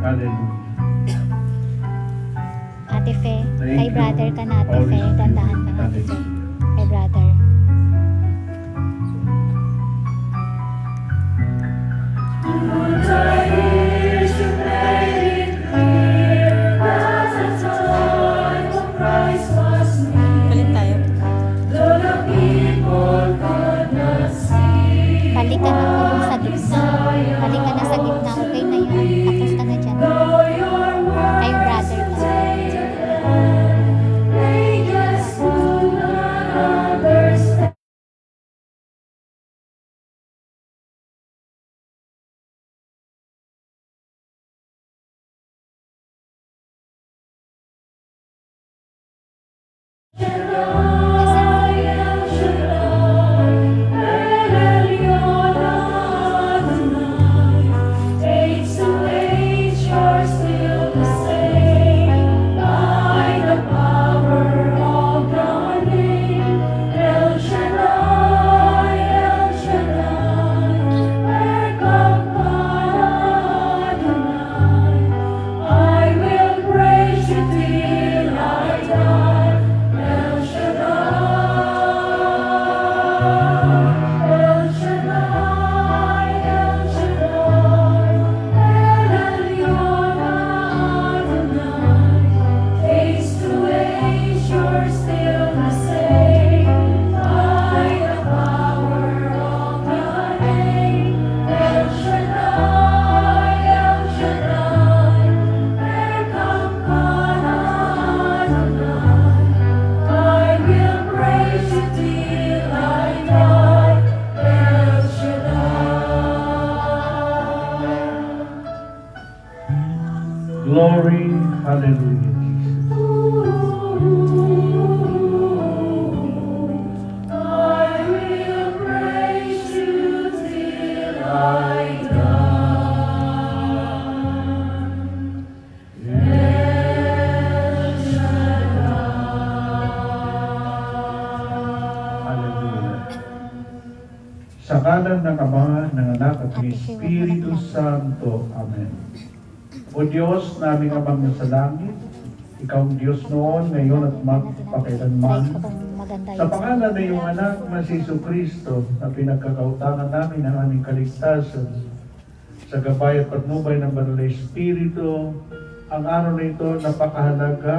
Hallelujah. Ate Fe, Thank kay you, brother ka na, Ate Holy Fe. Spirit. Dandahan ka, Ate Fe. Kay brother. Palit tayo. Balik ka na kulong sa gitna. Balik ka na sa gitna. Okay na yan. Tapos ka na dyan. Kay brother ka. Glory, hallelujah, Jesus. Hallelujah. Sa ngalan ng Ama, ng Anak at ng Espiritu Santo. Amen. O Diyos, naming Amang nasa langit, Ikaw ang Diyos noon, ngayon at magpakailanman. Try ko kung maganda Sa yun. pangalan na iyong anak na si Jesucristo na pinagkakautangan namin ang aming kaligtasan, sa gabay at patnubay ng Banal na Espiritu, ang araw na ito napakahalaga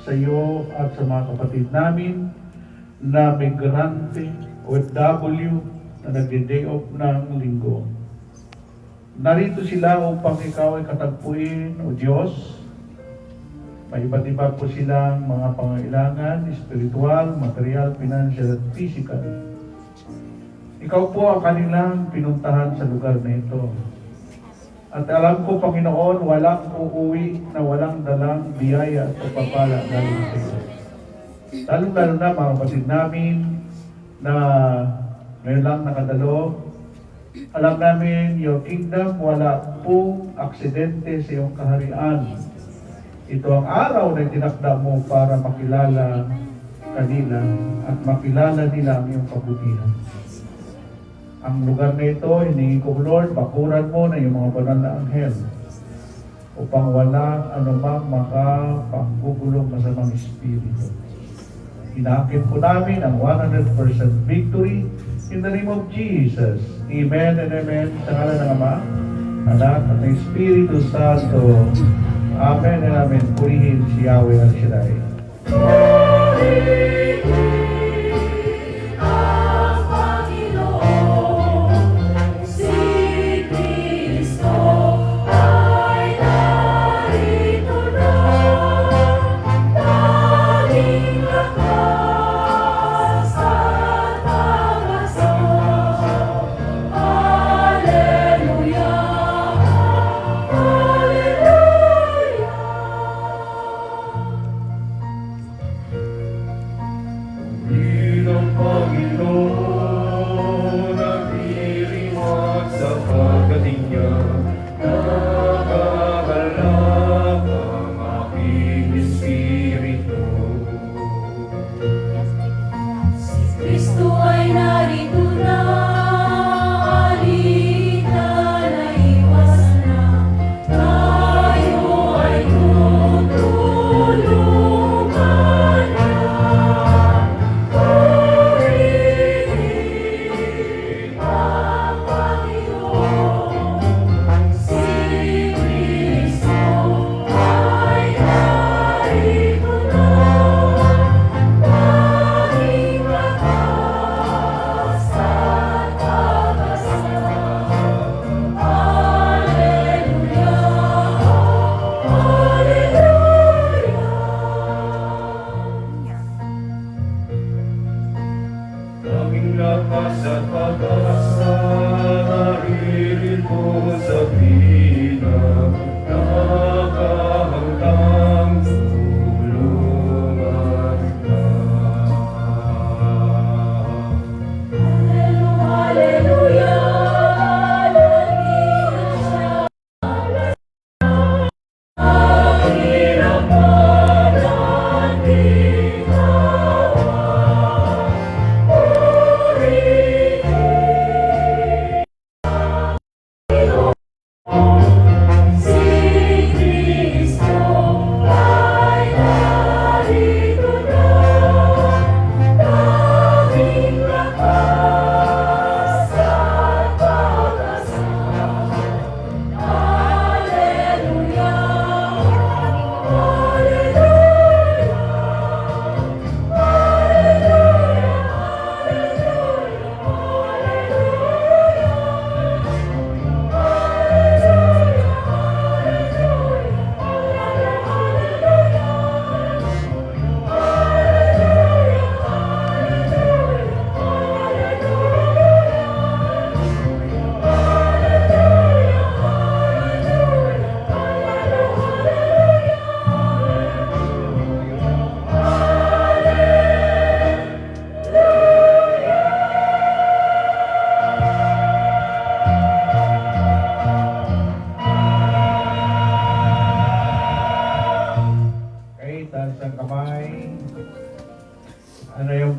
sa iyo at sa mga kapatid namin na migrante, OFW, na nagde-day off ng linggo. Narito sila upang ikaw ay katagpuin, O Diyos. May iba't iba po silang mga pangailangan, spiritual, material, financial, at physical. Ikaw po ang kanilang pinuntahan sa lugar na ito. At alam ko, Panginoon, walang uuwi na walang dalang biyaya at pagpapala galing sa iyo. Lalo-lalo na mga kapatid namin na ngayon lang nakadalo. Alam namin, your kingdom, wala pong aksidente sa iyong kaharian. Ito ang araw na tinakda mo para makilala kanila at makilala nila ang iyong kabutihan. Ang lugar na ito, hiningi ko, Lord, bakuran mo na yung mga banal na anghel upang wala anumang makapanggugulong masamang espiritu. Inaakit po namin ang 100% victory in the name of Jesus. Amen and amen. Sa ngalan ng Ama, Anak at ng Espiritu Santo. Amen and amen. Purihin si Yahweh al Shaddai.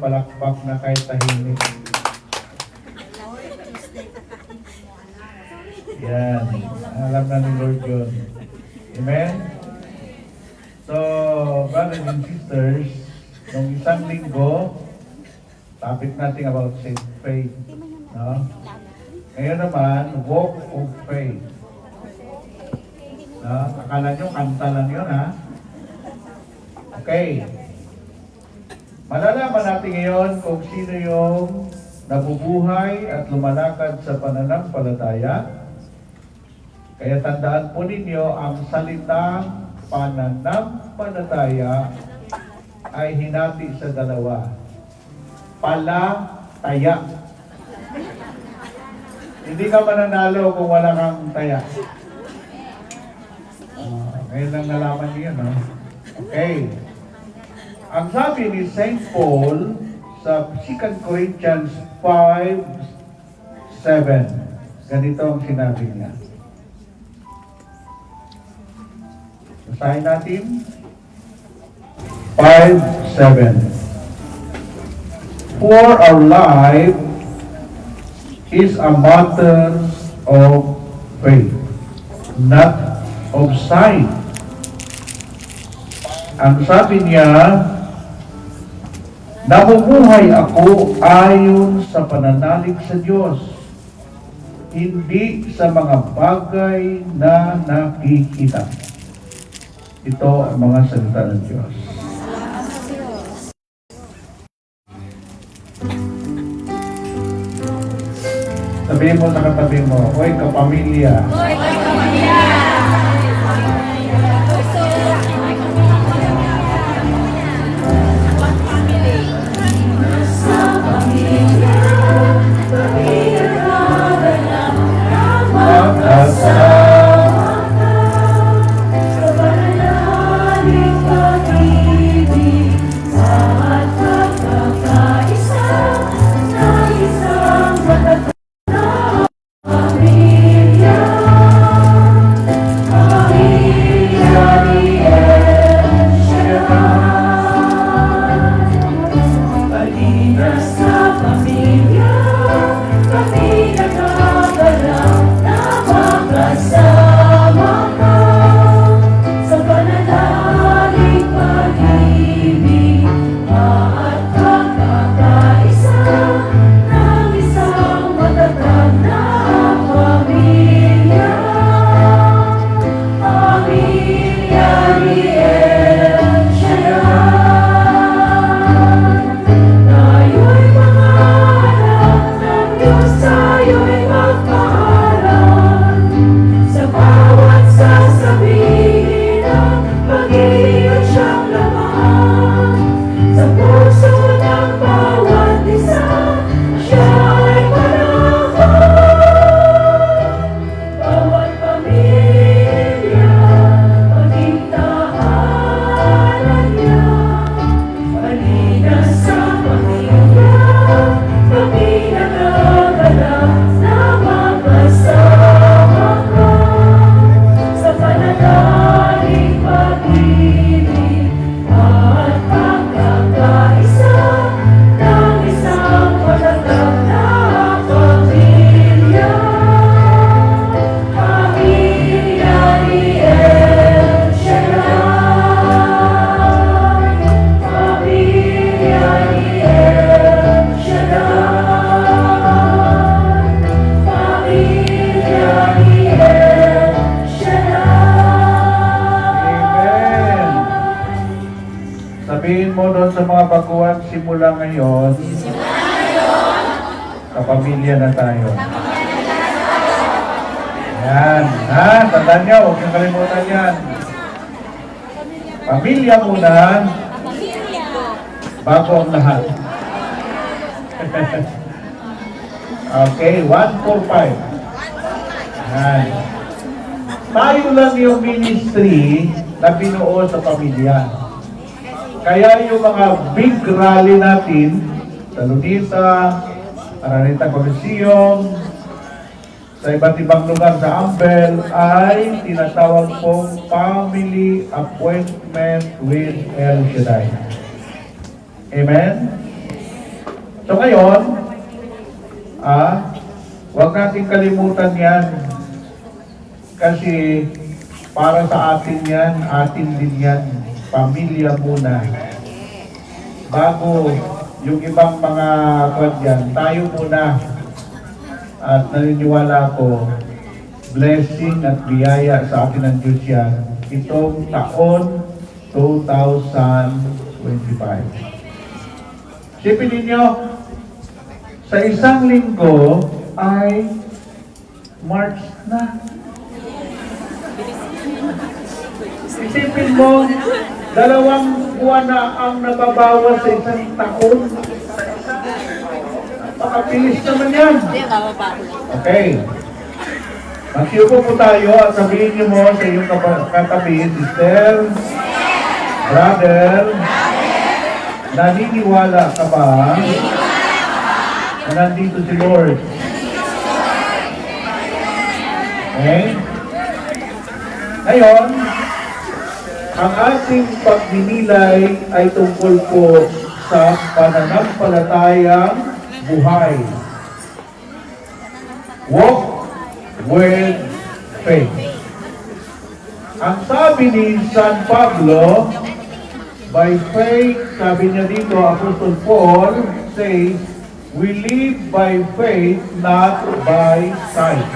palakpak na kahit tahimik. Yan. Alam na ni Lord yun. Amen? So, brothers and sisters, nung isang linggo, topic natin about faith. No? Ngayon naman, walk of faith. No? Akala nyo, kanta lang yun, ha? Okay. Malalaman natin ngayon kung sino yung nabubuhay at lumalakad sa pananampalataya. Kaya tandaan po ninyo, ang salitang pananampalataya ay hinati sa dalawa. Palataya. Hindi ka mananalo kung wala kang taya. Ngayon lang nalaman niyo, no? Okay. Ang sabi ni St. Paul sa 2 Corinthians 5:7, ganito ang sinabi niya. Basahin natin. 5:7. For our life is a matter of faith, not of sight. Ang sabi niya, nabubuhay ako ayon sa pananalig sa Diyos, hindi sa mga bagay na nakikita. Ito ang mga salita ng Diyos. Sabihin mo sa katabi mo, oy kapamilya. Oy kapamilya! Sabihin mo doon sa mga baguhan, simula ngayon, kapamilya na tayo. Yan. Ha? Tandaan niyo, huwag niyong kalimutan yan. Pamilya muna, bago ang lahat. Okay, 1, 4, 5. Yan. Tayo lang yung ministry na binuo sa pamilya. Kaya yung mga big rally natin sa Lunita, Araneta Coliseum, sa iba't ibang lugar sa Ambel ay tinatawag pong Family Appointment with El Shaddai. Amen? So ngayon, huwag natin kalimutan yan. Kasi para sa atin yan, atin din yan. Pamilya muna. Bago yung ibang mga kwadyan, tayo muna. At naniniwala ko, blessing at biyaya sa atin ng Diyos yan. Itong taon 2025. Sipin ninyo, sa isang linggo ay March na. Isipin mo, 2 buwan na ang nababawas sa isang taon. Makapilis naman yan. Okay. Magsiupo po tayo at sabihin niyo mo sa iyong katabi, sister, brother, naniniwala ka ba na nandito si Lord? Okay? Ngayon, ang ating pagninilay ay tungkol po sa pananampalatayang buhay. Walk with faith. Ang sabi ni San Pablo, by faith, sabi niya dito, Apostle Paul says, we live by faith, not by sight.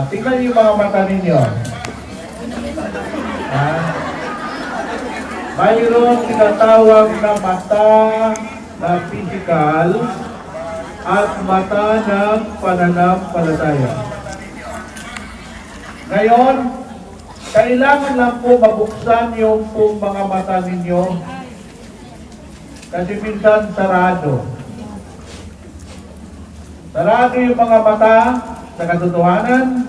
Tingnan niyo yung mga mata ninyo. Mayroong tinatawag na mata na physical at mata ng pananampalataya. Ngayon, kailangan lang po mabuksan yung pong mga mata ninyo kasi minsan sarado. Sarado yung mga mata sa katotohanan,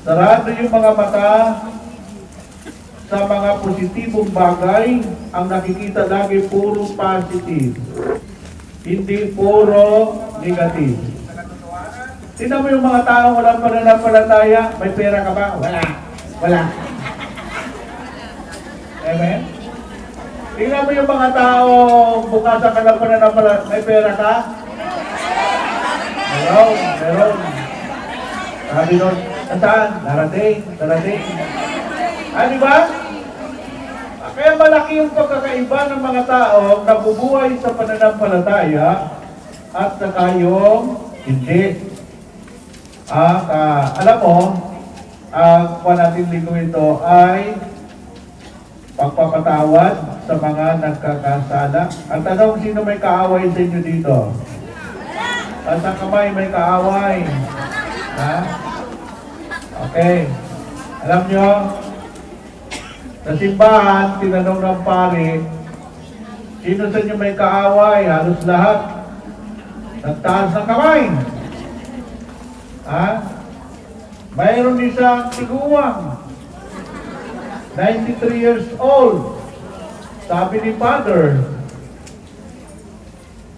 sarado yung mga mata sa mga positibong bagay. Ang nakikita lagi puro positive, hindi puro negative. Tingnan mo yung mga taong walang pananampalataya, may pera ka ba? Wala. Wala. Amen? Tingnan mo yung mga taong bukasan ka ng pananampalataya, may pera ka? Meron, meron. Sabi nun, saan? Darating. Di ba? Kaya malaki yung pagkakaiba ng mga taong nabubuhay sa pananampalataya at saka yung hindi. Alam mo, ang natin linggo ito ay pagpapatawad sa mga nagkakasala. Ang tanong, sino may kaaway sa inyo dito? At ang kamay may kaaway. Ha? Okay. Alam nyo, sa simbahan, tinanong ng pari, sino sa inyo may kaaway? Halos lahat. Nagtaas ng kamay. Mayroon isang tiguang, 93 years old. Sabi ni Father,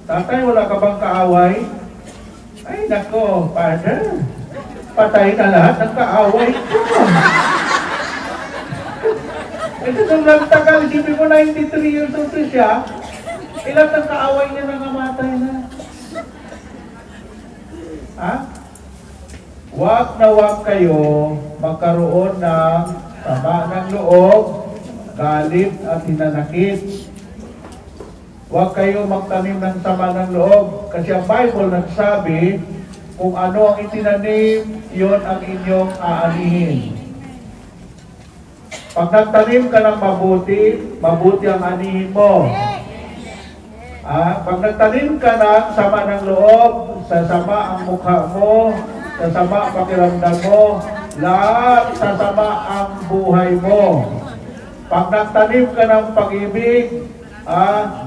tatay, wala ka bang kaaway? Ay, nako, Father, patay na lahat ng kaaway ko. Ito nung nagtagal, isipin mo 93 years old siya, ilan ng kaaway niya nangamatay na? Wag na wag kayo magkaroon ng sama ng loob, galit at hinanakit. Huwag kayo magtanim ng sama ng loob kasi ang Bible nagsabi kung ano ang itinanim, yon ang inyong aanihin. Pag nagtanim ka ng mabuti, mabuti ang anihin mo. Pag nagtanim ka ng sama ng loob, sasama ang mukha mo, sasama ang pakiramdam mo, lahat sasama ang buhay mo. Pag nagtanim ka ng pag-ibig,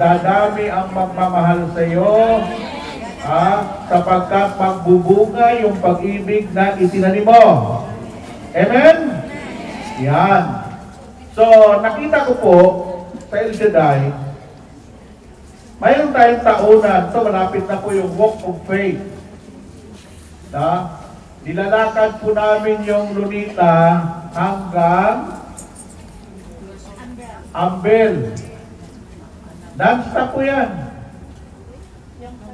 dadami ang magmamahal sa iyo, sapagkat magbubunga yung pag-ibig na itinanim mo. Amen? Yan. So, nakita ko po sa El Shaddai, mayroon tayong taunan. Ito, malapit na po yung walk of faith. Nilalakad po namin yung Lunita hanggang Ambel. Non-stop po yan.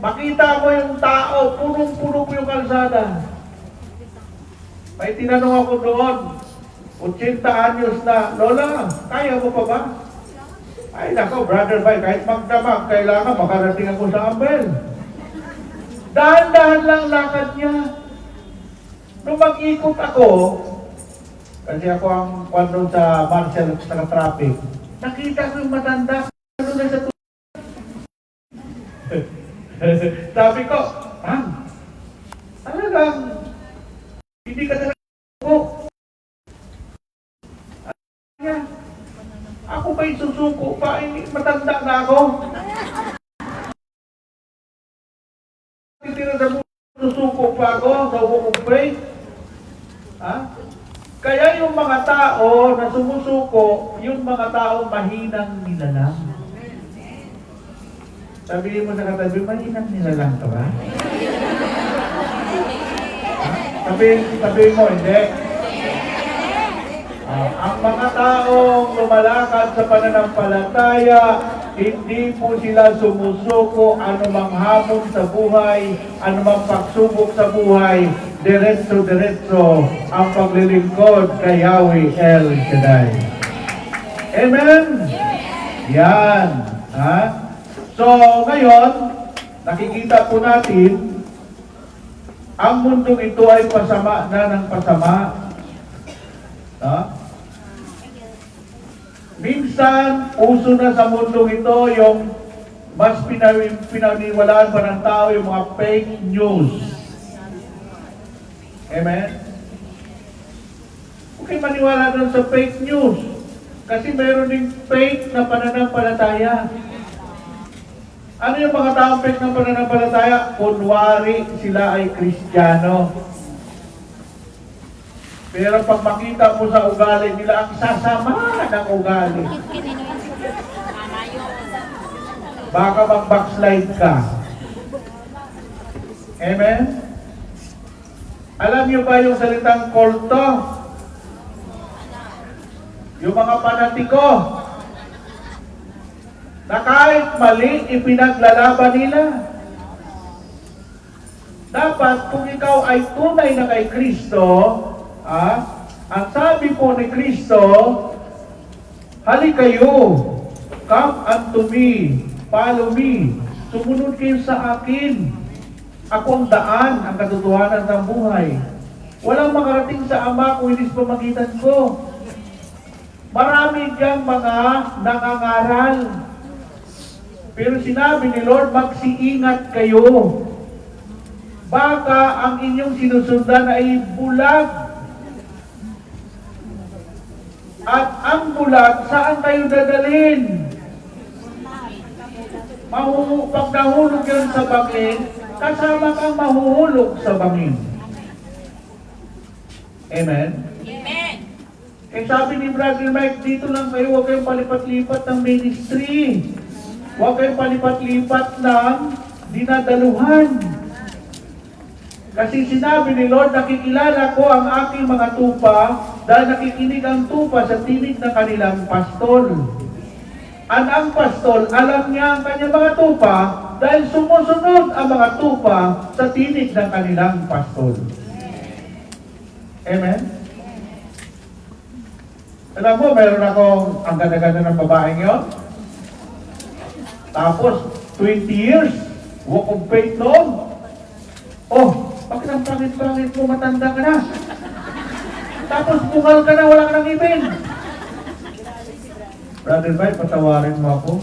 Makita mo yung tao, punong-puno po yung kalsada. May tinanong ako doon, 80 anyos na, Lola, kaya mo pa ba? Ay nako, brother Bay, kahit magdamag, kailangan makarating ako sa Ambel. Dahan-dahan lang lakad niya. Nung mag-ikot ako, kasi ako ang kwando sa marshal at sa traffic, nakita ko yung matanda, ano na sa sabi ko, talagang, hindi ka talaga ko. Ako ba'y susuko pa? Matanda na ako. Titira sa buhay, susuko pa ako sa ukupay. Kaya yung mga tao na sumusuko, yung mga tao mahinang nilalang. Sabihin mo sa katabi, mahinang nilalang ka ba? Sabihin mo, hindi. Ang mga taong lumalakad sa pananampalataya, hindi po sila sumusuko anumang hamon sa buhay, anumang pagsubok sa buhay, diretso-diretso ang paglilingkod kay Yahweh El Shaddai. Amen? Yan. So, ngayon, nakikita po natin, ang mundong ito ay pasama na ng pasama. Minsan, uso na sa mundong ito yung mas pinaniwalaan pa ng tao yung mga fake news. Amen? Huwag kayo maniwala doon sa fake news. Kasi mayroon ding fake na pananampalataya. Ano yung mga taong fake na pananampalataya? Kunwari sila ay Kristiyano. Pero pag makita mo sa ugali nila, ang sasama ng ugali. Baka mag-backslide ka. Amen? Alam niyo ba yung salitang kulto? Yung mga panatiko, na kahit mali, ipinaglalaban nila. Dapat, kung ikaw ay tunay na kay Kristo, ang sabi po ni Kristo, halik kayo, come unto me, follow me, sumunod kayo sa akin. Ako ang daan, ang katotohanan ng buhay. Walang makarating sa Ama kung hindi sa pamagitan ko. Marami diyang mga nangangaral. Pero sinabi ni Lord, magsiingat kayo. Baka ang inyong sinusundan ay bulag. At ang bulag, saan kayo dadalhin? Pag nahulog yan sa bangin, kasama kang mahuhulog sa bangin. Amen? Amen. Eh sabi ni Brother Mike, dito lang kayo, huwag kayong palipat-lipat ng ministry. Huwag kayong palipat-lipat ng dinadaluhan. Kasi sinabi ni Lord, nakikilala ko ang aking mga tupa dahil nakikinig ang tupa sa tinig ng kanilang pastol. At ang pastol, alam niya ang kanyang mga tupa dahil sumusunod ang mga tupa sa tinig ng kanilang pastol. Amen? Alam mo, meron akong ang ganda-ganda ng babaeng yon. Tapos, 20 years, walk of faith noon. Oh, bakit ang pangit-pangit mo, matanda ka na? Tapos, bungal ka na, wala ka ng ibig. Brother Bay, patawarin mo ako.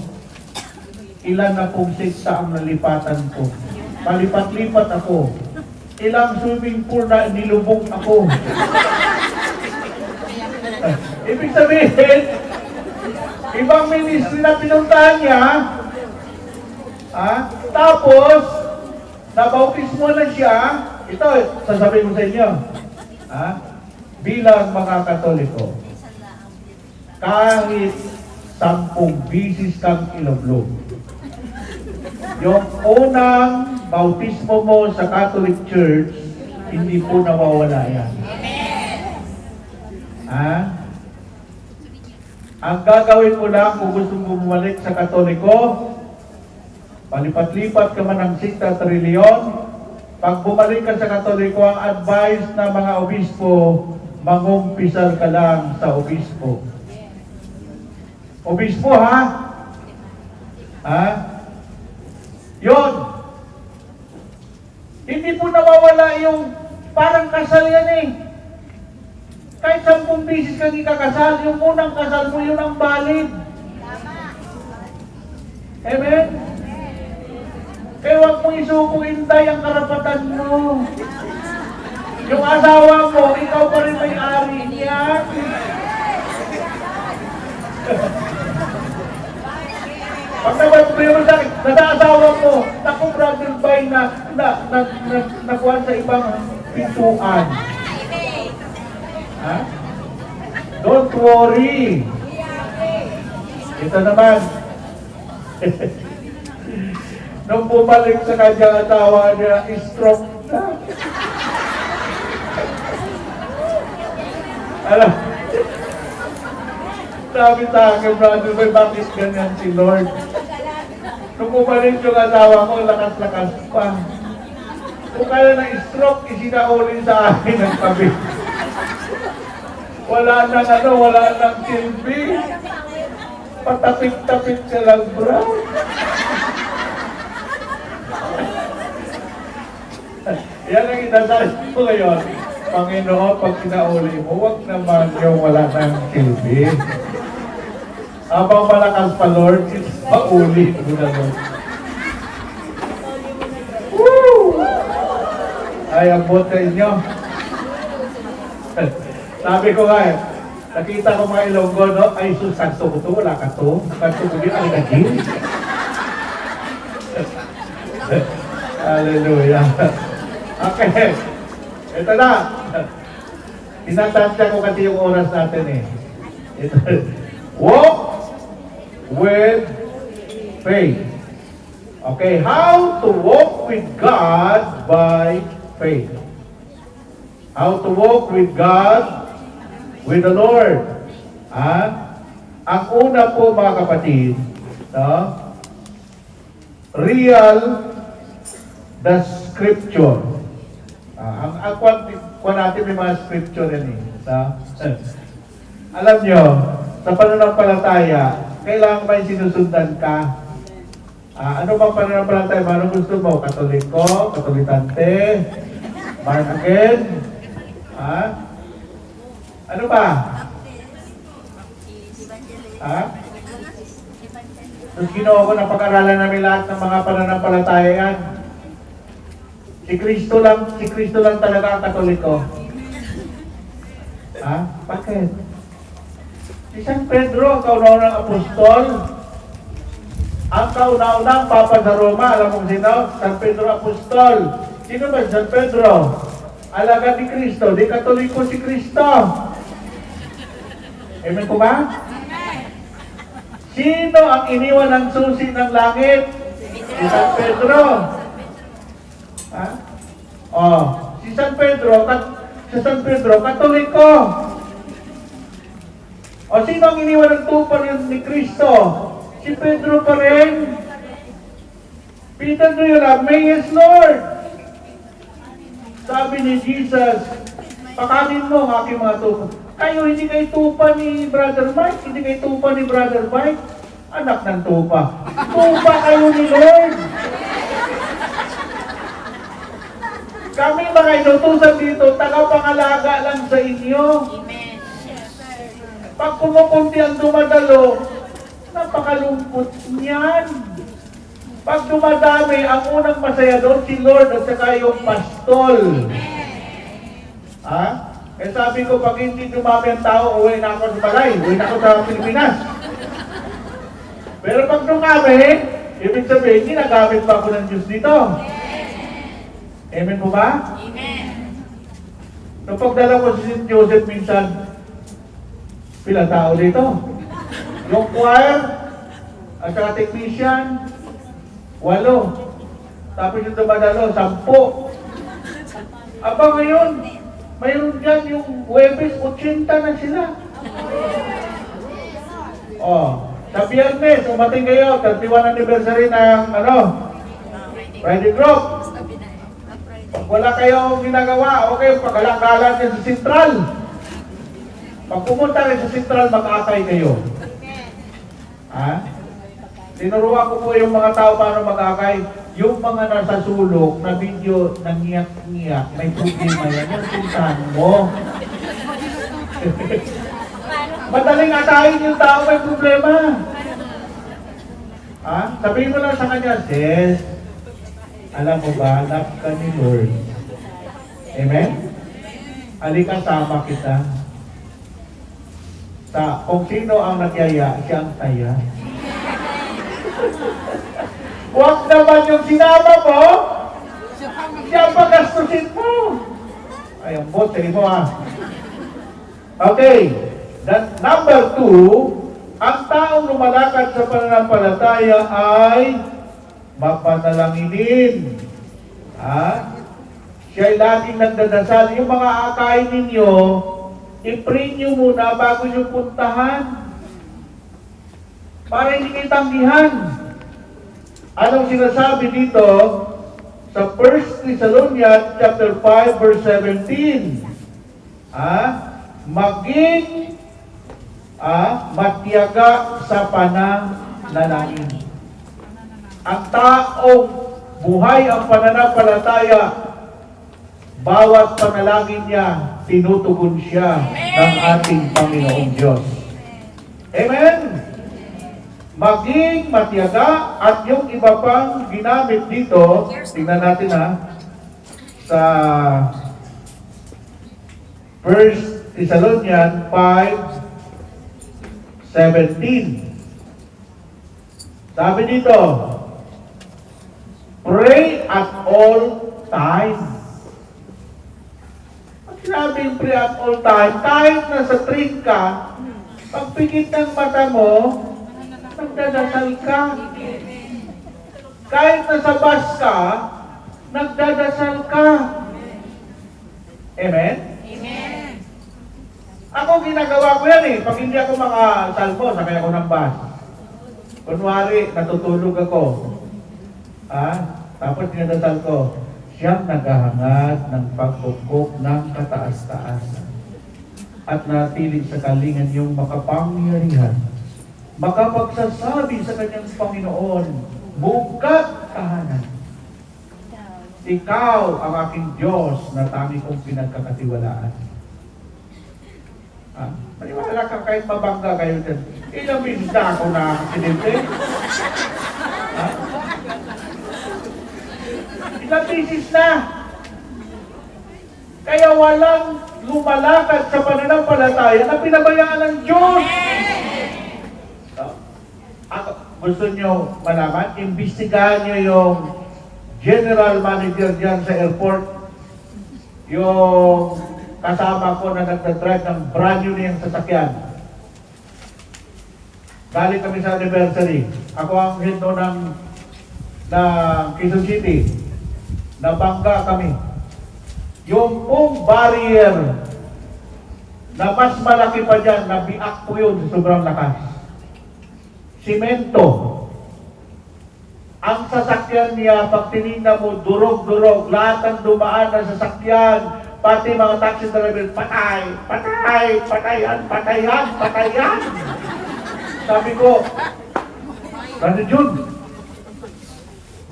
Ilan na pong siksa ang nalipatan ko. Palipat-lipat ako. Ilang swimming pool na nilubog ako. Ibig sabihin, ibang ministry na pinuntahan niya, tapos, nabautismo na siya, ito, sasabihin ko sa inyo, bilang mga Katoliko, kahit 10 bisis kang iloblog, yung unang bautismo mo sa Catholic Church, hindi po nawawala yan. Ang gagawin mo lang kung gusto mo bumalik sa Katoliko, Palipat-lipat ka man ng 60 trilyon, pag bumalik ka sa Katoliko, ang advice ng mga obispo, mangumpisal ka lang sa obispo. Obispo, ha? Ha? Yun. Hindi po nawawala yung parang kasal yan eh. Kahit 10 bisis ka di kakasal, yung unang kasal mo, yun ang valid. Amen? Kaya huwag mong isukuintay ang karapatan mo. Yung asawa mo, ikaw pa rin may-ari niya. Pag naman sa akin, nasa-asawa mo, naku brother bay nakuha sa ibang pintuan. Ha? Don't worry. Ito naman. Nung bumalik sa kanyang asawa niya, stroke na. Alam, sabi sa akin, brother, may bakit ganyan si Lord? Nung bumalik yung asawa ko, lakas-lakas pa. Kung kaya na stroke, isinauli sa akin ang tabi. Wala nang silbi. Patapit-tapit siya lang, bro. Yan ang inasal ko ngayon. Panginoon, pag sinauli mo, huwag naman yung wala nang silbi. Habang malakas pa, Lord, mauli mo na, Lord. Woo! Ay, abot sa inyo. Sabi ko nga nakita ko mga Ilonggo, no? Ay, susanto ko to, wala ka to. Kanto ko din, ang naging. Hallelujah. Okay. Ito na. Tinatansya ko kasi yung oras natin eh. Ito. Walk with faith. Okay, how to walk with God by faith. How to walk with God, with the Lord. Ang una po mga kapatid, no? Real the scripture. Ang kwan natin may mga scripture yan eh. No? Alam nyo, sa pananampalataya, kailangan ba yung sinusundan ka? Ano bang pananampalataya? Ano gusto mo? Katoliko? Katolikante? Born again? Ano ba? Tapos ginawa ko na pag-aralan namin lahat ng mga pananampalataya yan. Si Kristo lang talaga ang Katoliko. Bakit? Si San Pedro, ang kauna-unang apostol, ang kauna-unang Papa sa Roma, alam mo sino? San Pedro Apostol. Sino ba San Pedro? Alagad ni Kristo, di Katoliko si Kristo. Amen po ba? Sino ang iniwan ng susi ng langit? Si San Pedro. Si San Pedro, Katoliko. Sino ang iniwan ng tupa ni Kristo? Si Pedro pa rin. Peter, do you love me? Yes, Lord. Sabi ni Jesus, pakanin mo ang aking mga tupa. Kayo, hindi kayo tupa ni Brother Mike, hindi kayo tupa ni Brother Mike. Anak ng tupa. Tupa kayo ni Lord. Kami mga inutusan dito, tagapangalaga lang sa inyo. Pag kumukunti ang dumadalo, napakalungkot niyan. Pag dumadami, ang unang masaya doon si Lord at saka yung pastol. Eh sabi ko, pag hindi dumami ang tao, uwi na ako sa balay, uwi na ako sa Pilipinas. Pero pag dumami, ibig sabihin, ginagamit pa ako ng Diyos dito. Amen po ba? Amen. Nung pagdala ko si St. Joseph minsan, pila tao dito? Yung choir, at saka technician, 8. Tapos yung dumadalo, 10. Aba ngayon, mayroon dyan yung Huwebes, 80 na sila. Sa Biyernes, umating kayo, 31 anniversary ng Friday Group. Pag wala kayong ginagawa, okay, pagkalakalan niya sa Central. Pag pumunta kayo sa Central, mag-akay kayo. Ha? Tinuruan ko po yung mga tao paano mag-akay. Yung mga nasa sulok na video nangiyak-ngiyak, may problema yan. Yung puntahan mo. Madaling atayin yung tao may problema. Ha? Sabihin mo lang sa kanya, Sis, alam mo ba, love ka ni Lord. Amen? Halika, sama kita. Kung sino ang nagyaya, siya ang taya. Huwag naman yung sinama mo, siya ang pagastusin mo. Ay, ang bot, sige mo ha. Okay. Number 2, ang taong lumalakad sa pananampalataya ay mapanalanginin. Siya'y laging nagdadasal. Yung mga akain ninyo, i-pray nyo muna bago nyo puntahan. Para hindi kayo tanggihan. Anong sinasabi dito sa 1 Thessalonians chapter 5 verse 17? Maging matiyaga sa pananalangin. Ang taong buhay ang pananampalataya, bawat panalangin niya, tinutugon siya ng ating Panginoong Diyos. Amen? Maging matiyaga, at yung iba pang ginamit dito, tingnan natin sa 1 Thessalonians 5:17. Sabi dito, pray at all times. Pag sinabing pray at all time, kahit nasa train ka, pagpikit ng mata mo, nagdadasal ka. Kahit nasa bus ka, nagdadasal ka. Amen? Amen. Ako ginagawa ko yan eh. Pag hindi ako makasalpo, sakay ako ng bus. Kunwari, natutulog ako. Tapos dinadasal ko, siyang naghahangad ng pagkukok ng kataas-taasan at natili sa kalingan yung makapangyarihan, makapagsasabi sa kanyang Panginoon, bukat tahanan. Ikaw ang aking Diyos na tangi kong pinagkakatiwalaan. Maniwala ka kahit mabangga kayo dyan. Ilang minutes na ako na aksidente. Ilang bisis na. Kaya walang lumalakad sa pananampalataya na pinabayaan ng Diyos. Gusto nyo malaman? Imbestigahan nyo yung general manager dyan sa airport. Yung kasama ko na nagdadrive ng brand new niyang sasakyan. Galing kami sa anniversary. Ako ang head ng Quezon City. Nabangga kami. Yung pong barrier na mas malaki pa dyan, nabiak po yun sa sobrang lakas. Simento. Ang sasakyan niya, pag tinignan mo, durog-durog, lahat ng dumaan na sasakyan, pati mga taxi driver, patay, patay, patayan, patayan, patayan. Sabi ko, Brother Jun,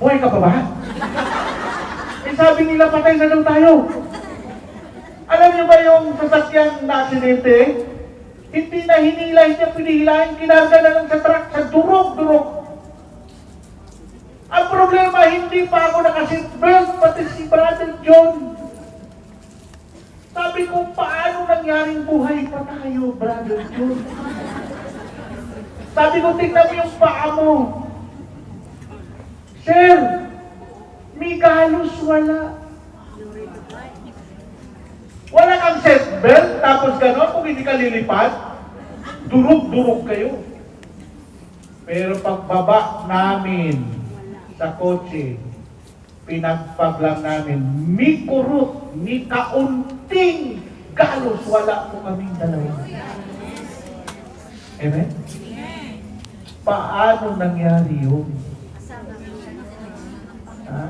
buhay ka pa ba? Sabi nila, patay na daw tayo. Alam niyo ba yung sasakyan na aksidente? Hindi na hinila, hindi na pinihilahin, kinarga na lang sa truck, sa durog-durog. Ang problema, hindi pa ako nakaseatbelt, pati si Brother John. Sabi ko, paano nangyaring buhay pa tayo, Brother John? Sabi ko, tingnan mo yung paa mo. Sir, may galos wala. Wala kang seatbelt, tapos gano'n, kung hindi ka lilipad, durog-durog kayo. Pero pagbaba namin sa kotse, pinagpaglang namin, may kurot, may kaunting galos, wala po kaming dalawa. Amen? Paano nangyari yun? Ha?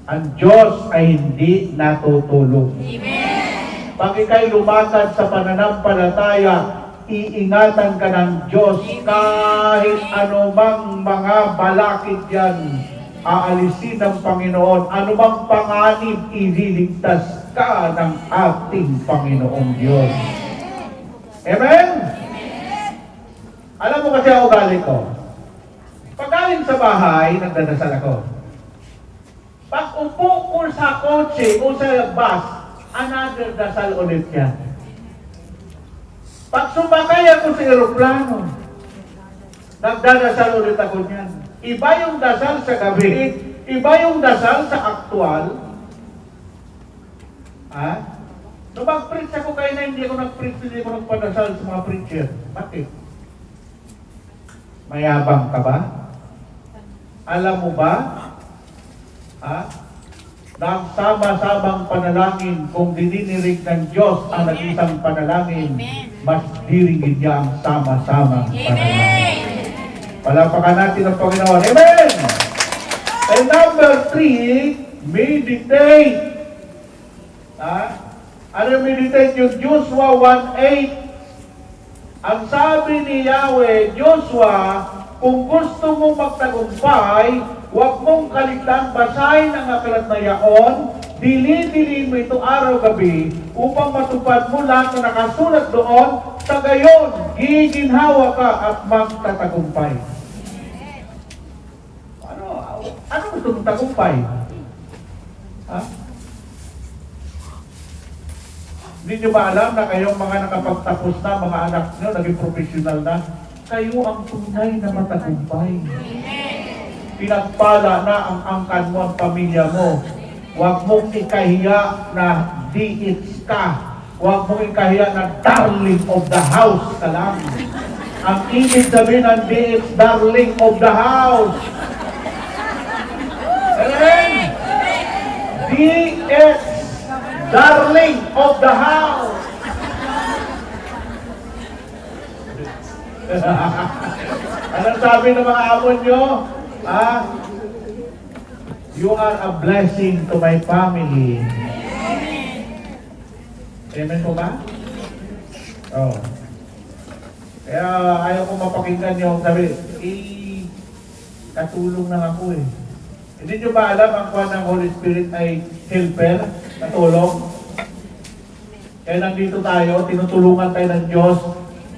Ang Diyos ay hindi natutulog. Pag ikay lumakad sa pananampalataya, iingatan ka ng Diyos kahit anumang mga balakid yan, aalisin ng Panginoon. Anumang panganib, ililigtas ka ng ating Panginoong Diyos. Amen? Alam mo kasi ang ugali ko. Pag galing sa bahay, nagdadasal ako. Pag upo ko sa kotse o sa bus, another dasal ulit yan. Pag sumakay ako sa aeroplano, nagdadasal ulit ako niyan. Iba yung dasal sa gabi, iba yung dasal sa aktual. Ha? So mag-preach ako kayo na hindi ako nag-preach, hindi ako nagpadasal sa mga preacher. Bakit? Mayabang ka ba? Alam mo ba? Ha? Nagsama-samang panalangin, kung dininirig ng Diyos ang nag-isang panalangin, mas diringin niya ang sama-samang panalangin. Palapakan natin ang Panginoon. Amen! And number 3, meditate. Ha? Ano meditate? Yung Joshua 1:8. Ang sabi ni Yahweh, Joshua, kung gusto mong magtagumpay, huwag mong kaligtaan basahin ang aklat na yaon, dili-dilin mo ito araw-gabi, upang matupad mo lahat na nakasulat doon, sa gayon, giginhawa ka at magtatagumpay. Ano gusto mong tagumpay? Ha? Hindi nyo ba alam na kayong mga nakapagtapos na, mga anak nyo, naging professional na, kayo ang tunay na matagumpay. Pinagpala na ang angkan mo, ang pamilya mo. Huwag mong ikahiya na diits ka. Huwag mong ikahiya na darling of the house ka lang. Ang ibig sabihin ng diits, darling of the house. Amen? D.S. Darling of the house. Anong sabi ng mga amon nyo? You are a blessing to my family. Amen po ba? Oh. Kaya ayaw ko mapakinggan yung sabi, katulong na ako eh. Hindi nyo ba alam ang kuha ng Holy Spirit ay helper, katulong? Kaya nandito tayo, tinutulungan tayo ng Diyos,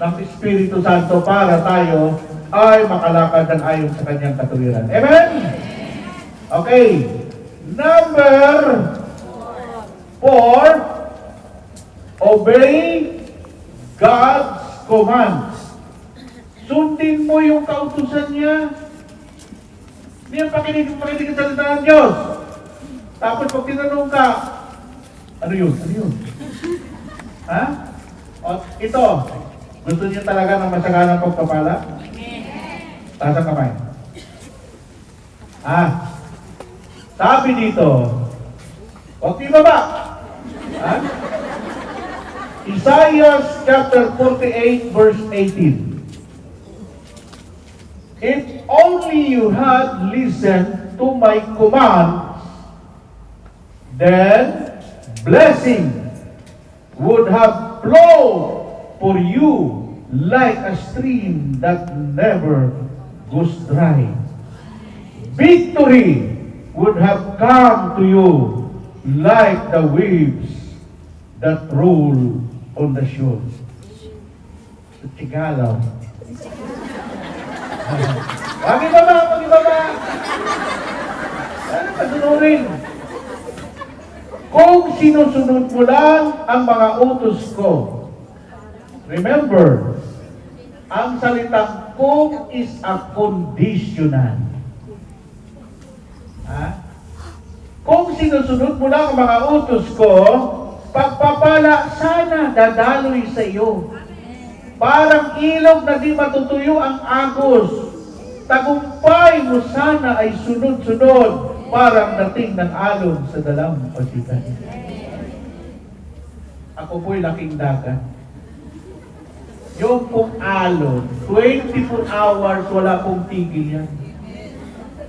ng Espiritu Santo para tayo ay makalakad ng ayon sa kanyang katuwiran. Amen? Okay. Number 4, obey God's commands. Sundin mo yung kautusan niya. Hindi yung pakinig ang salita ng Diyos. Tapos pag tinanong ka, ano yun? Ano yun? Ha? O, ito, gusto niyo talaga ng masaganang pagpapala? Taas ang kamay. Sabi dito, huwag di baba. Isaiah chapter 48 verse 18. If only you had listened to my commands, then blessing would have flowed for you like a stream that never goes dry. Victory would have come to you like the waves that roll on the shore. Sa Tagalog. Wag ibaba, wag ibaba. Ano pasunurin? Kung sinusunod mo lang ang mga utos ko, remember, ang salitang kung is a conditional. Kung sinusunod mo lang ang mga utos ko, pagpapala sana dadaloy sa iyo. Parang ilog na di matutuyo ang agos. Tagumpay mo sana ay sunod-sunod, parang dating ng alon sa dalampasigan. Ako po'y laking dagat. yung pong alon, 24 hours, wala pong tigil yan.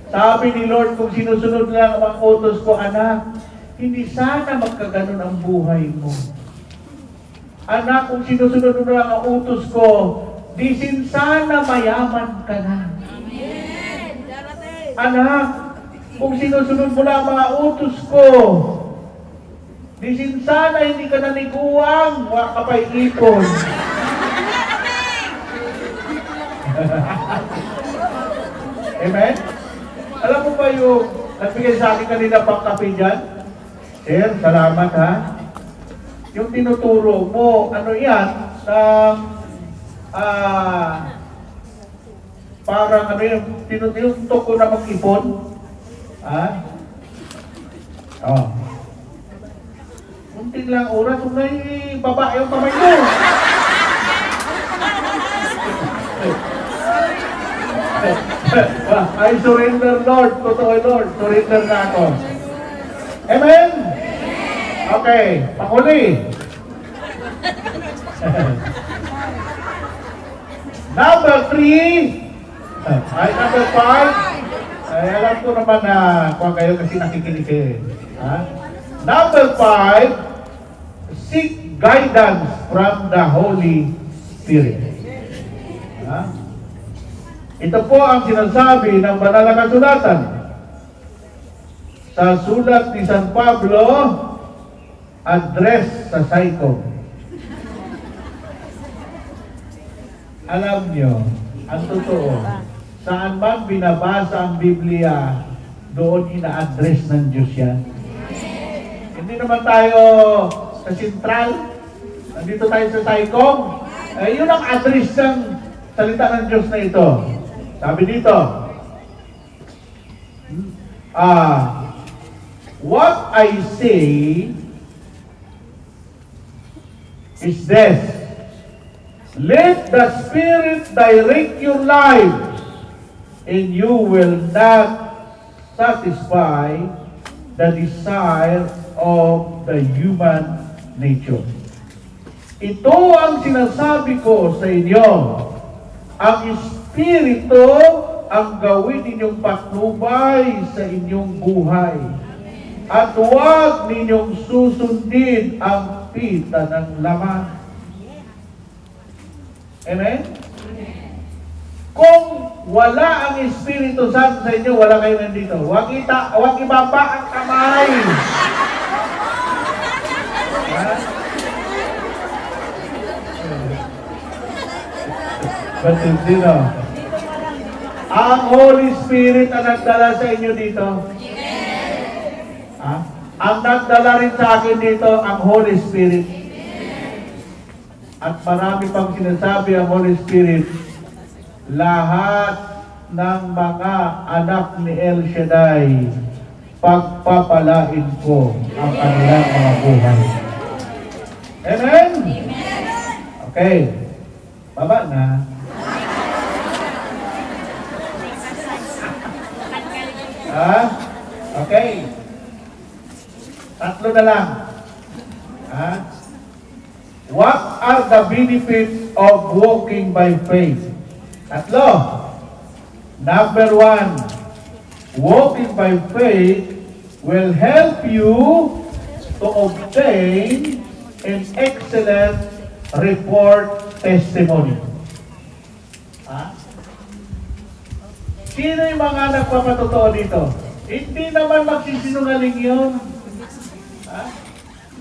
Sabi ni Lord, kung sinusunod lang ang utos ko, anak, hindi sana magkaganon ang buhay mo. Anak, kung sinusunod mo lang ang utos ko, di sin sana mayaman ka na. Anak, kung sinusunod mo lang ang mga utos ko, di sin sana hindi ka naniguang, wala ka pa'y ipon. Amen? Alam mo ba yung nagbigay sa akin kanina pang kape dyan? Sir, salamat ha. Yung tinuturo mo, ano yan, parang ano yung tinutok ko na mag-ipon. Ha? Oh. Kunti lang oras, kung na babae yung kamay mo. I surrender, Lord. Totoo, Lord. Surrender na ako. Amen? Okay. Pakuli. Number 3. Ay, number 5. Ay, alam ko naman na kung kayo kasi nakikinig eh. Ha? Number 5. Seek guidance from the Holy Spirit. Ha? Ito po ang sinasabi ng banal na kasulatan. Sa sulat ni San Pablo, address sa Saicom. Alam nyo, ang totoo, saan man binabasa ang Biblia, doon ina-address ng Diyos yan. Hindi naman tayo sa sentral, nandito tayo sa Saicom. Yun ang address ng salita ng Diyos na ito. Sabi dito, what I say is this: let the Spirit direct your lives, and you will not satisfy the desire of the human nature. Ito ang sinasabi ko sa inyo. Ang Espiritu ang gawin ninyong patnubay sa inyong buhay. At huwag ninyong susundin ang pita ng laman. Amen? Kung wala ang Espiritu Santo sa inyo, wala kayo nandito. Huwag ibaba ang kamay. Ha? But sino? Ang Holy Spirit ang nagdala sa inyo dito. Ha? Ang nagdala rin sa akin dito, ang Holy Spirit. At marami pang sinasabi ang Holy Spirit. Lahat ng mga anak ni El Shaddai, pagpapalain ko ang kanilang mga buhay. Amen? Okay. Baba na. Okay. Tatlo na lang. What are the benefits of walking by faith? Tatlo. Number 1, walking by faith will help you to obtain an excellent report testimony. Sino yung mga nagpapatotoo dito? Hindi naman magsisinungaling yun.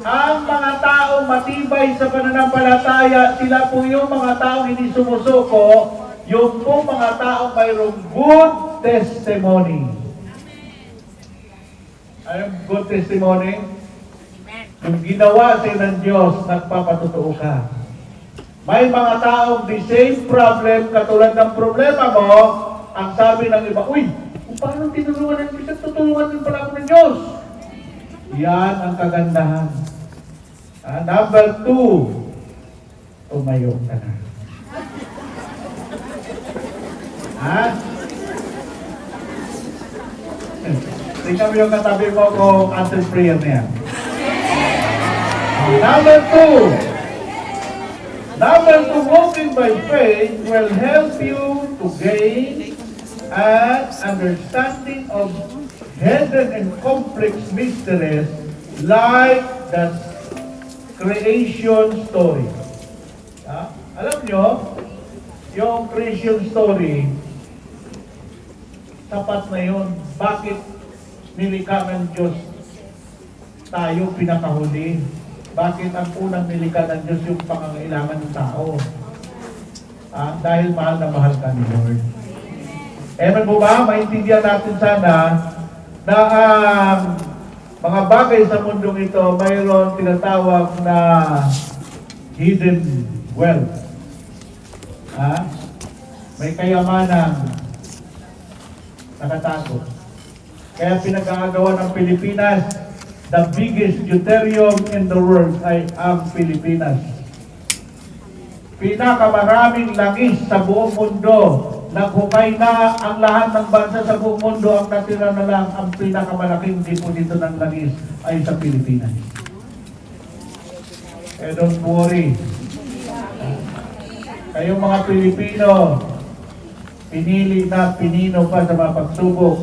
Ang mga taong matibay sa pananampalataya, sila po yung mga taong hindi sumusuko, yung po mga taong mayroong good testimony. Anong good testimony? Yung ginawa sa ng Diyos, nagpapatotoo ka. May mga taong the same problem, katulad ng problema mo, ang sabi ng iba, uy, kung paano tinulungan ng Diyos, tutulungan din pala ako ng Diyos. Yan ang kagandahan. Number 2, tumayo ka na. Tingnan mo yung katabi mo kung answer prayer na yan. Number 2, Number two, walking by faith will help you to gain an understanding of hidden and complex mysteries like the creation story. Alam nyo, yung creation story, sapat na yun. Bakit nilikha ng Diyos tayo pinakahuli? Bakit ang unang nilikha ng Diyos yung pangangailangan ng tao? Dahil mahal na mahal ka ni Lord. Ewan mo ba, maintindihan natin sana na ang mga bagay sa mundong ito mayroon tinatawag na hidden wealth. May kayamanang nakatago. Kaya pinag-aagawa ng Pilipinas, the biggest deuterium in the world ay ang Pilipinas. Pinakamaraming langis sa buong mundo. Naghukay na ang lahat ng bansa sa buong mundo. Ang natira na lang ang pinakamalaking deposito ng langis ay sa Pilipinas. Don't worry. Kayong mga Pilipino, pinili na pinino pa sa mga pagsubok.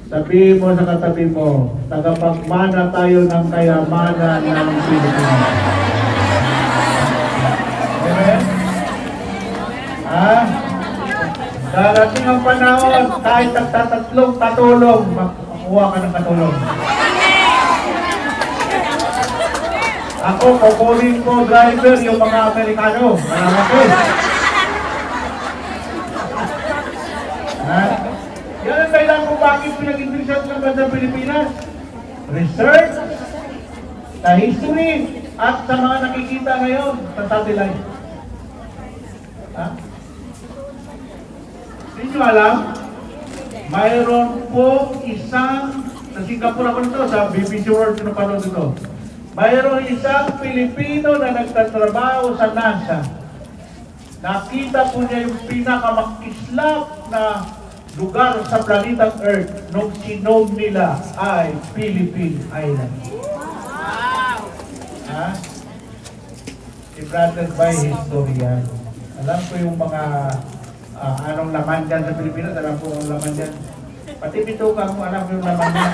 Sabihin mo sa katabi mo, tagapagmana tayo ng kayamanan ng Pilipinas. Amen? Darating ang panahon, kahit nagtatatlong katulong, makuha ka ng katulong. Ako, kukunin ko driver yung mga Amerikano. Malamaki. Yan ang kailangan kung bakit pinag-interesan ng bansa Pilipinas. Research, sa history, at sa mga nakikita ngayon sa satellite. Hindi nyo alam, mayroon po isang, sa Singapore ako nito, sa BBC World, pinapanood ito. Mayroon isang Pilipino na nagtatrabaho sa NASA. Nakita po niya yung pinakamakislap na lugar sa planetang Earth nung sinome nila ay Philippine Island. I-branded by historian. Alam ko yung mga anong laman dyan sa Pilipinas, alam ko yung laman dyan. Pati bituka mo, alam ko yung laman dyan.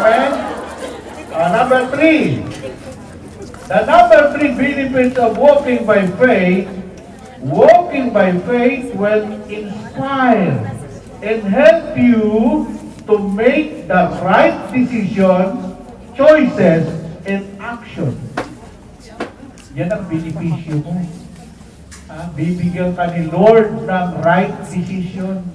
Amen? Number 3. The number 3 benefits of walking by faith will inspire and help you to make the right decisions, choices, and action. Yan ang benepisyo mo. Bibigyan ka ni Lord ng right decision.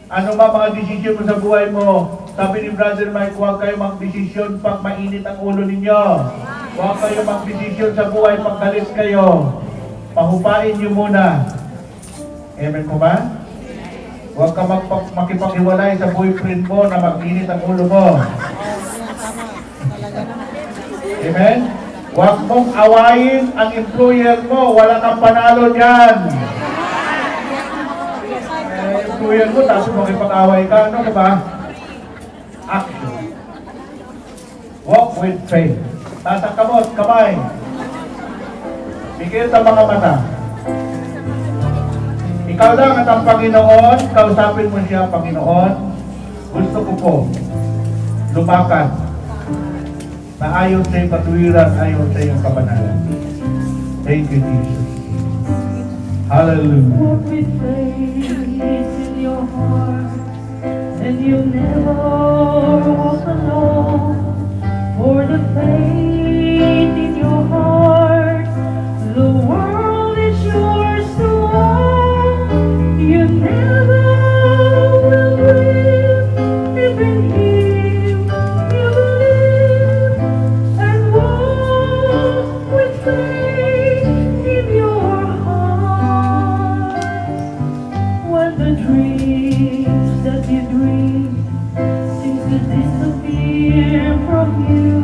Ano ba mga desisyon mo sa buhay mo? Sabi ni Brother Mike, huwag kayo mag-desisyon pag mainit ang ulo ninyo. Huwag kayo mag-desisyon sa buhay pag galit kayo. Pahupain niyo muna. Amen po ba? Huwag ka makipaghiwalay sa boyfriend mo na mag-init ang ulo mo. Amen? Huwag mong awayin ang employer mo. Wala kang panalo dyan. Employer mo, tapos makipag-away ka. Ano ka ba? Action. Walk with faith. Tatak kamay. Pikit ang mga mata. Ikaw lang at ang Panginoon, kausapin mo siya, Panginoon, gusto ko po lumakad na ayon sa iyong katuwiran, ayon sa iyong kabanalan. Thank you, Jesus. Hallelujah. Walk with faith in your heart, and you never walk alone. For the faith in your heart, the world is yours to own. You never will live if in Him you believe, and walk with faith in your heart. When the dreams that you dream seems to disappear from you,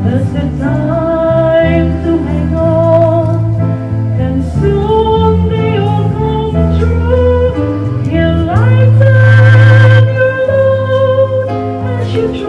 that's the time to hang on, and soon they all come true. He'll lighten your load as you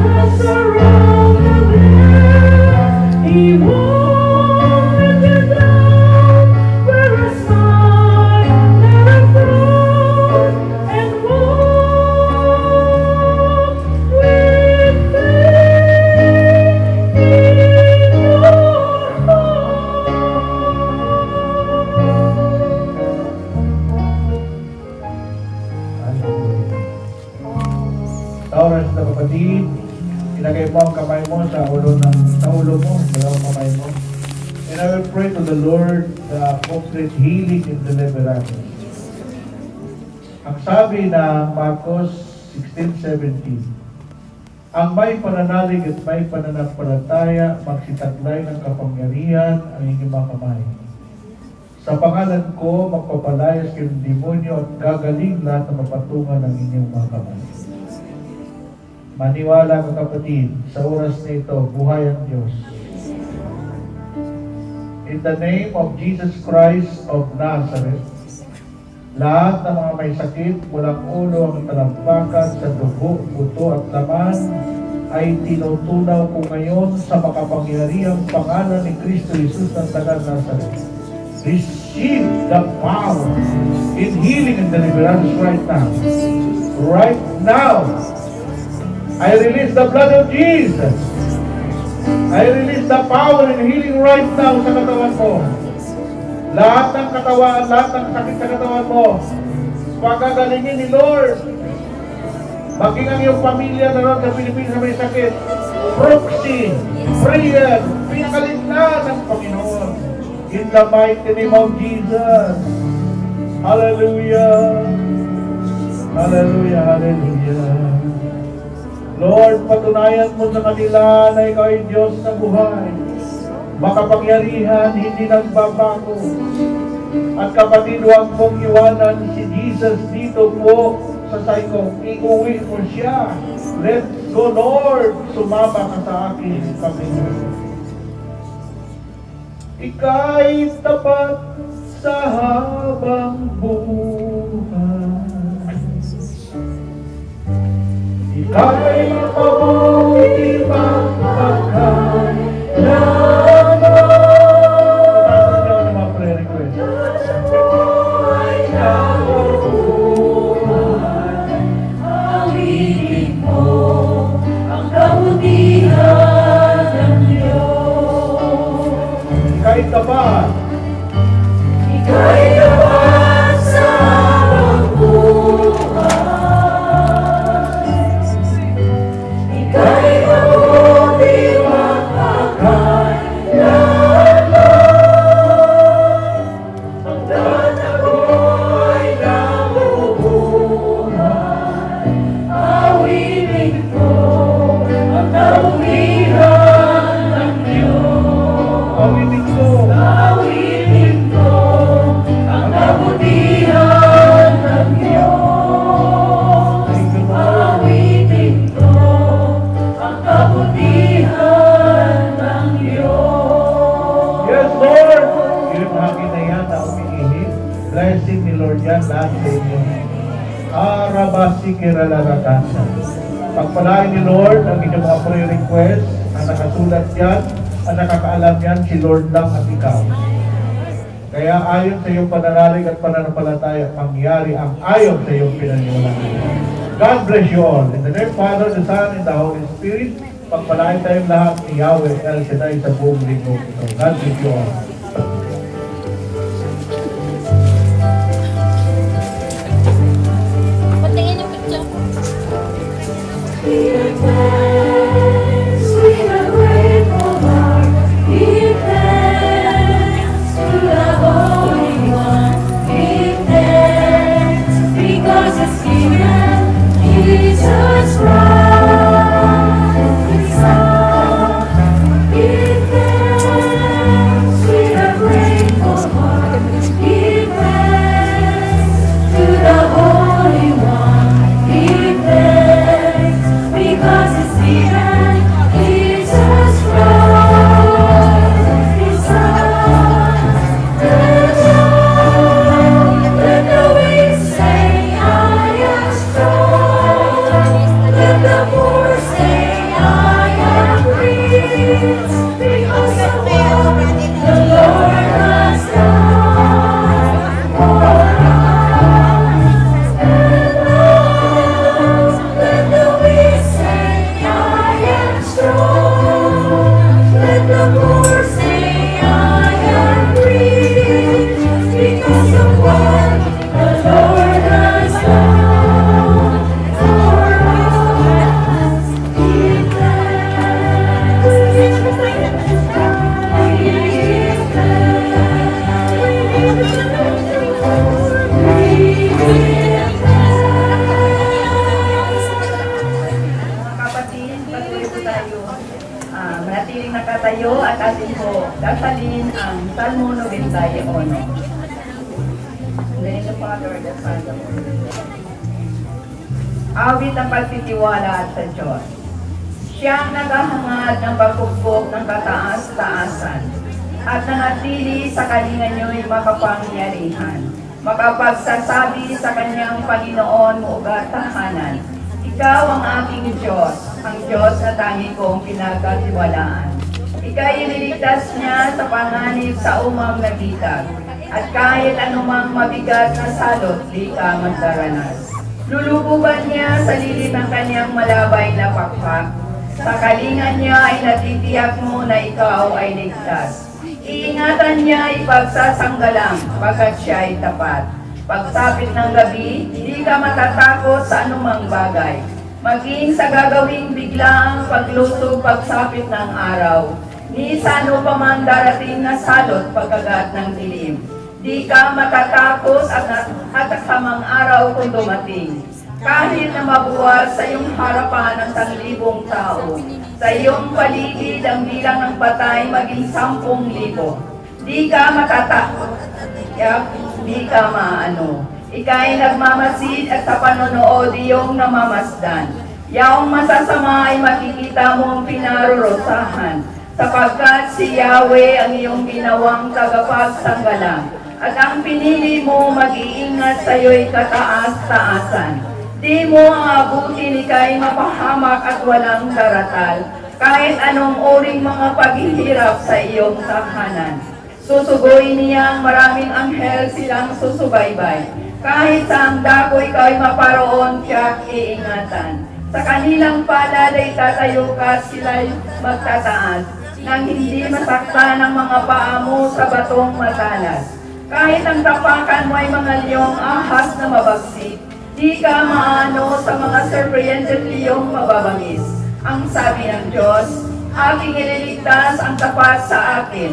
has surrounded them. He won't let you down. We're a sign, let us run and walk with faith in your Oras na kapatid, ilagay mo ang kamay mo sa ulo mo, dalawang kamay mo. And I will pray to the Lord the complete healing and deliverance. Ang sabi ng Marcos 16:17, ang may pananalig at may pananampalataya, magsitaglay ng kapangyarihan ang inyong mga kamay. Sa pangalan ko, magpapalayas kayo ng demonyo at gagaling lahat ng mapatungan ng inyong mga kamay. Maniwala ka kapatid, sa oras na ito, buhay ang Diyos. In the name of Jesus Christ of Nazareth, lahat ng mga may sakit, walang ulo ang talampakan sa dugo, buto at laman, ay tinutunaw ko ngayon sa makapangyarihang pangalan ni Kristo Jesus ng taga Nazareth. Receive the power in healing and deliverance right now. Right now, I release the blood of Jesus. I release the power in healing right now sa katawan mo. Lahat ng katawan, lahat ng sakit sa katawan mo, pagagalingin ni Lord. Maging ang iyong pamilya na ron sa Pilipinas na may sakit. Proxy, prayer, pinakalignan ng Panginoon. In the mighty name of Jesus. Hallelujah. Hallelujah, hallelujah. Lord, patunayan mo sa kanila na ikaw ay Diyos na buhay. Makapangyarihan, hindi nagbabago. At kapatid, huwag mong iwanan si Jesus dito po sa Saiko. Iuwi mo siya. Let's go, Lord. Sumama ka sa akin, Panginoon. Ika'y tapat sa habang buhay. Ika'y mapabuti magpagkailanman. Taas niyo ang mga prayer request. Awitin mo ang kabutihan ng Diyos. Ika'y tapat. Ika'y tapat sa habang buhay. Ika'y mabuti magpakailanman. Hanggang ako'y nabubuhay, awitin ko ang kabutihan ng Diyos. Awitin ko. Awitin ko ang kabutihan ng Diyos. Awitin ko ang kabutihan ng Diyos. Yes, Lord! Yung hangin na yan na umiihip, blessing ni Lord yan lahat sa inyo. Arabasi kiralaragasa. Pagpalain ni Lord ang inyong mga prayer request, ang nakasulat yan, ang nakakaalam yan, si Lord lang at ikaw. Kaya ayon sa iyong pananalig at pananampalataya, mangyari ang ayon sa iyong pinaniwalaan. God bless you all. In the name of Father, the Son, and the Holy Spirit, pagpalain tayong lahat ni Yahweh El Shaddai sa buong linggo ito. God bless you all. Patingin yung picture. Give thanks with a grateful heart. Give thanks to the Holy One. Give thanks because His given Jesus Christ, His Son. Give thanks with a grateful heart. Give thanks to the Holy One. Give thanks because His patuloy po tayo manatiling nakatayo at atin po dasalin ang Salmo 91. In the name of the Father, the Son, and the Holy Spirit. Awit ang pagtitiwala sa Diyos. Siyang naghahangad ng pagkugbog ng kataas-taasan at nanatili sa kalinga niyo'y makapangyarihan. Makapagsasabi sa kanyang Panginoon mo ugat tahanan. Ikaw ang aking Diyos, ang Diyos na tangi kong pinagkatiwalaan. Ika'y iniligtas niya sa panganib sa umang nabitag, at kahit anumang mabigat na salot, di ka magdaranas. Lulububan niya sa lilim ng kanyang malabay na pakpak. Sa kalingan niya ay natitiyak mo na ikaw ay ligtas. Iingatan niya ipagsasanggalang pagkat siya ay tapat. Pagsapit ng gabi, hindi ka matatakot sa anumang bagay. Maging sa gagawing biglaang paglusog pagsapit ng araw. Ni sa ano pa man darating na salot pagkagat ng dilim. Di ka matatakot at samang araw kung dumating. Kahit na mabuwas sa iyong harapan ang 1,000 tao, sa iyong paligid ang bilang ng patay maging 10,000. Di ka matatakot, di ka maano. Ika'y nagmamasid at sa panonood iyong namamasdan. Yaong masasama ay makikita mong pinarurosahan, sapagkat si Yahweh ang iyong ginawang tagapagsanggalang, at ang pinili mo mag-iingat sa iyo'y kataas-taasan. Di mo ang abutin ika'y mapahamak at walang daratal, kahit anong uring mga paghihirap sa iyong tahanan. Susugoy niya ang maraming anghel silang susubaybay. Kahit sa ang dako ikaw ay maparoon, tiyak iingatan. Sa kanilang palad ay tatayo ka, sila'y magtataas, nang hindi masaktan ang mga paa mo sa batong matalas. Kahit ang tapakan mo ay mga liyong ahas na mabagsik, di ka maano sa mga serpiente liyong mababangis. Ang sabi ng Diyos, aking ililigtas ang tapat sa akin,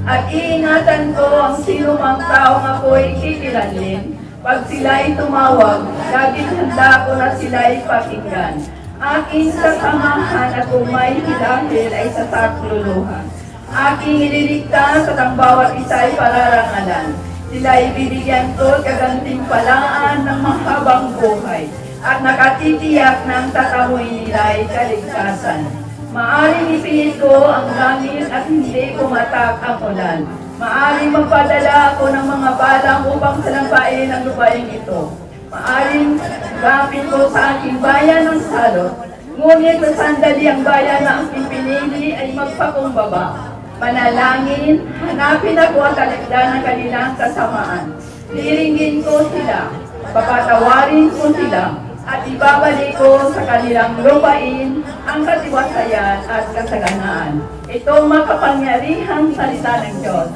at iingatan ko ang sino mang taong ako'y kikilanlin. Pag sila'y tumawag, laging handa ko na sila'y pakinggan. Aking sasamahan at kung may hilahil ay sasakluluhan. Aking ililigtas at ang bawat isa'y pararangalan. Sila'y bibigyan ko kagantimpalaan ng mahabang buhay at nakatitiyak ng tatamoy nila'y kaligtasan. Maaring ipilit ko ang langit at hindi pumatak ang ulan. Maaring magpadala ako ng mga balang upang salampain ang lupain ito. Maaring gamit ko sa aking bayan ng salot, ngunit sa sandali ang bayan na aking pinili ay magpakumbaba. Manalangin, hanapin ako ang kaligdan ng kanilang kasamaan. Liringgin ko sila, papatawarin ko sila, at ibabalik ko sa kanilang lupain ang katiwasayan at kasaganaan. Itong makapangyarihang salita ng Diyos.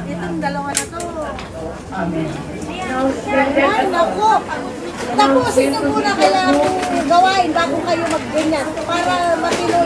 Itong dalawa na to. Amen. Ay, naku! Tapusin nyo muna kailangan kong gawain bago kayo magganyan para matino